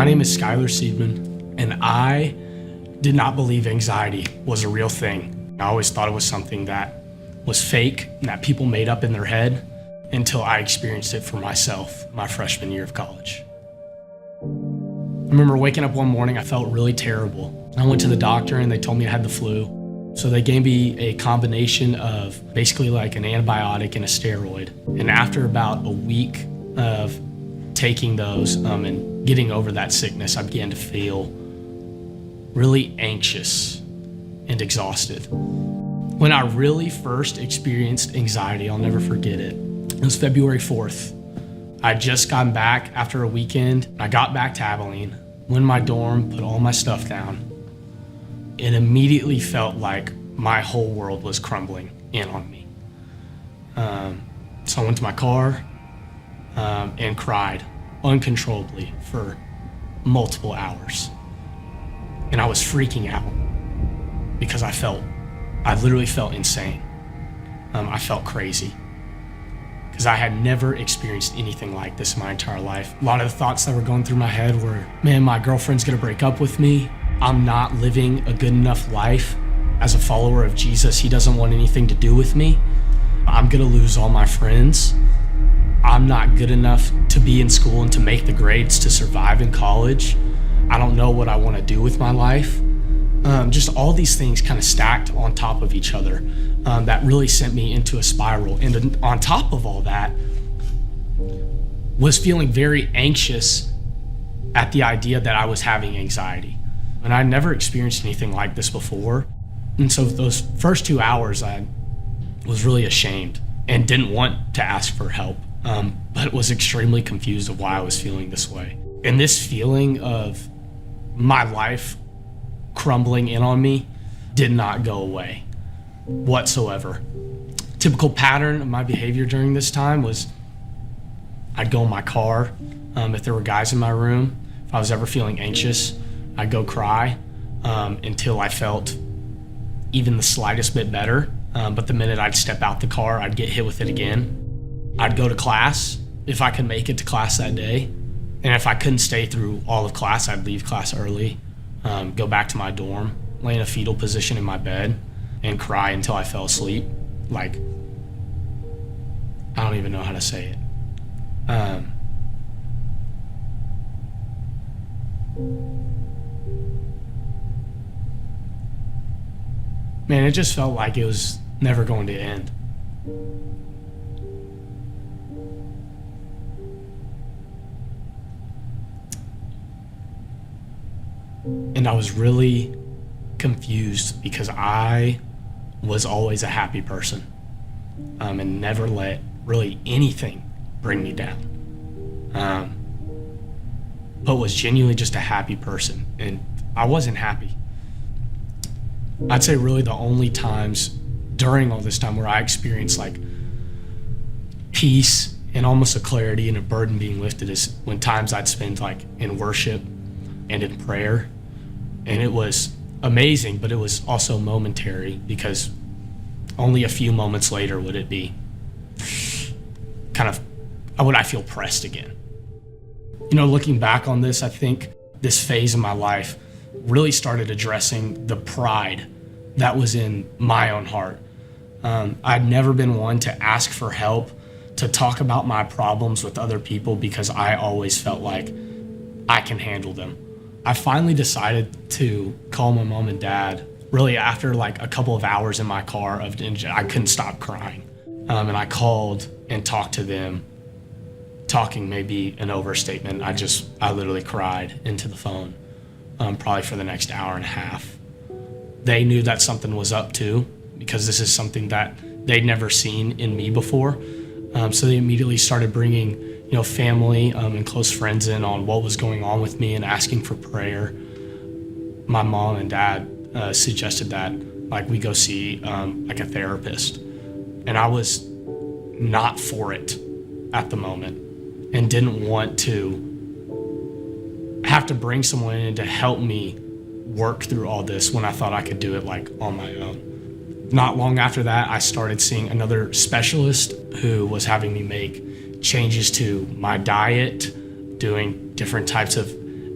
My name is Skylar Seidman, and I did not believe anxiety was a real thing. I always thought it was something that was fake and that people made up in their head until I experienced it for myself my freshman year of college. I remember waking up one morning, I felt really terrible. I went to the doctor and they told me I had the flu. So they gave me a combination of basically like an antibiotic and a steroid. And after about a week of taking those and getting over that sickness, I began to feel really anxious and exhausted. When I really first experienced anxiety, I'll never forget it. It was February 4th. I'd just gotten back after a weekend. I got back to Abilene, went in my dorm, put all my stuff down. It immediately felt like my whole world was crumbling in on me. So I went to my car and cried uncontrollably for multiple hours. And I was freaking out because I literally felt insane. I felt crazy because I had never experienced anything like this in my entire life. A lot of the thoughts that were going through my head were, man, my girlfriend's gonna break up with me. I'm not living a good enough life as a follower of Jesus. He doesn't want anything to do with me. I'm gonna lose all my friends. I'm not good enough to be in school and to make the grades to survive in college. I don't know what I want to do with my life. Just all these things kind of stacked on top of each other that really sent me into a spiral. And on top of all that, was feeling very anxious at the idea that I was having anxiety. And I never experienced anything like this before. And so those first 2 hours, I was really ashamed and didn't want to ask for help, but was extremely confused of why I was feeling this way. And this feeling of my life crumbling in on me did not go away whatsoever. Typical pattern of my behavior during this time was I'd go in my car. If there were guys in my room, if I was ever feeling anxious, I'd go cry until I felt even the slightest bit better. But the minute I'd step out the car, I'd get hit with it again. I'd go to class if I could make it to class that day. And if I couldn't stay through all of class, I'd leave class early, go back to my dorm, lay in a fetal position in my bed, and cry until I fell asleep. Like, I don't even know how to say it. Man, it just felt like it was never going to end. And I was really confused because I was always a happy person and never let really anything bring me down. But was genuinely just a happy person, and I wasn't happy. I'd say really the only times during all this time where I experienced like peace and almost a clarity and a burden being lifted is when times I'd spend like in worship and in prayer. And it was amazing, but it was also momentary because only a few moments later would it be would I feel pressed again. You know, looking back on this, I think this phase of my life really started addressing the pride that was in my own heart. I'd never been one to ask for help, to talk about my problems with other people because I always felt like I can handle them. I finally decided to call my mom and dad really after like a couple of hours in my car I couldn't stop crying. And I called and talked to them. Talking may be an overstatement. I literally cried into the phone, probably for the next hour and a half. They knew that something was up too, because this is something that they'd never seen in me before. So they immediately started bringing, family and close friends in on what was going on with me and asking for prayer. My mom and dad suggested that we go see a therapist, and I was not for it at the moment and didn't want to have to bring someone in to help me work through all this when I thought I could do it on my own. Not long after that, I started seeing another specialist who was having me make changes to my diet, doing different types of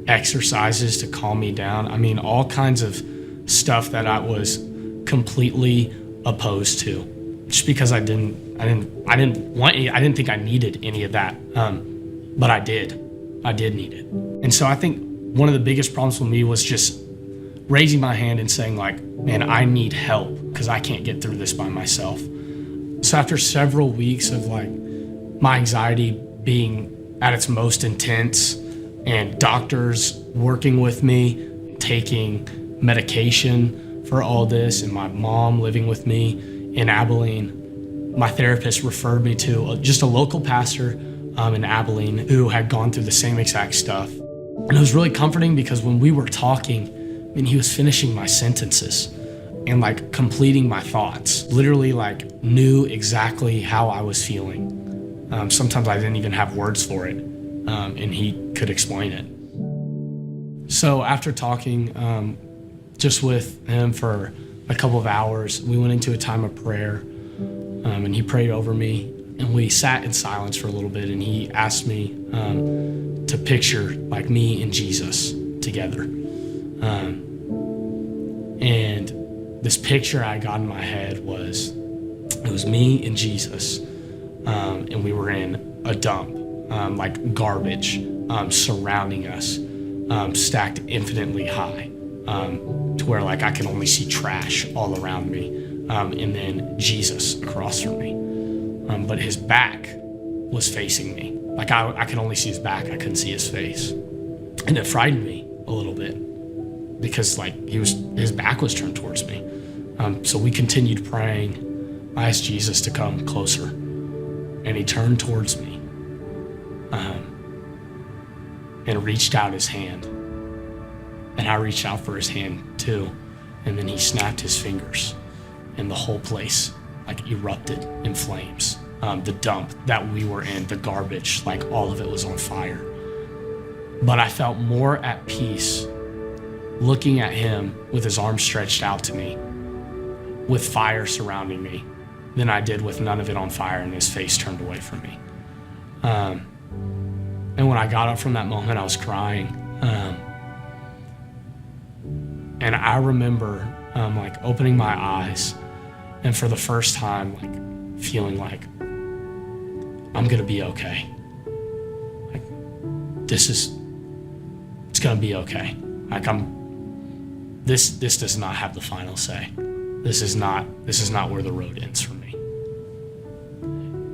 exercises to calm me down. I mean, all kinds of stuff that I was completely opposed to, just because I didn't think I needed any of that. But I did need it. And so I think one of the biggest problems for me was just raising my hand and saying like, man, I need help because I can't get through this by myself. So after several weeks of like my anxiety being at its most intense and doctors working with me, taking medication for all this, and my mom living with me in Abilene, my therapist referred me to just a local pastor in Abilene who had gone through the same exact stuff. And it was really comforting because when we were talking, he was finishing my sentences and like completing my thoughts, literally like knew exactly how I was feeling. Sometimes I didn't even have words for it, and he could explain it. So after talking just with him for a couple of hours, we went into a time of prayer, and he prayed over me, and we sat in silence for a little bit, and he asked me to picture like me and Jesus together. And this picture I got in my head was, it was me and Jesus, and we were in a dump, like garbage, surrounding us, stacked infinitely high, to where like I can only see trash all around me, and then Jesus across from me. But his back was facing me. Like I could only see his back, I couldn't see his face. And it frightened me a little bit because like his back was turned towards me. So we continued praying. I asked Jesus to come closer, and he turned towards me and reached out his hand. And I reached out for his hand too. And then he snapped his fingers, and the whole place like erupted in flames. The dump that we were in, the garbage, like all of it was on fire. But I felt more at peace looking at him with his arms stretched out to me, with fire surrounding me, than I did with none of it on fire and his face turned away from me. And when I got up from that moment, I was crying. And I remember like opening my eyes, and for the first time, like feeling like I'm gonna be okay. Like it's gonna be okay. Like this does not have the final say. This is not where the road ends for me.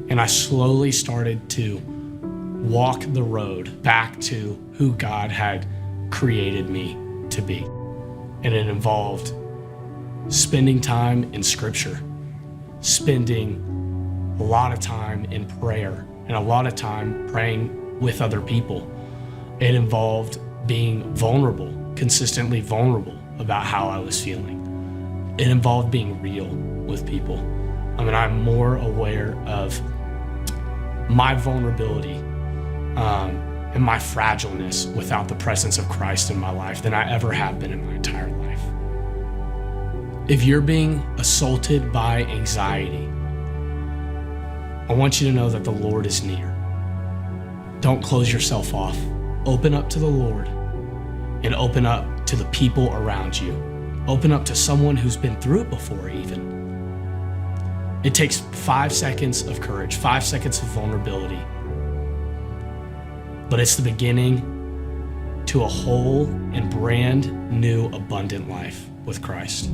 And I slowly started to walk the road back to who God had created me to be. And it involved spending time in scripture, spending a lot of time in prayer, and a lot of time praying with other people. It involved being vulnerable, consistently vulnerable about how I was feeling. It involved being real with people. I mean, I'm more aware of my vulnerability and my fragileness without the presence of Christ in my life than I ever have been in my entire life. If you're being assaulted by anxiety, I want you to know that the Lord is near. Don't close yourself off. Open up to the Lord, and open up to the people around you. Open up to someone who's been through it before even. It takes 5 seconds of courage, 5 seconds of vulnerability, but it's the beginning to a whole and brand new abundant life with Christ.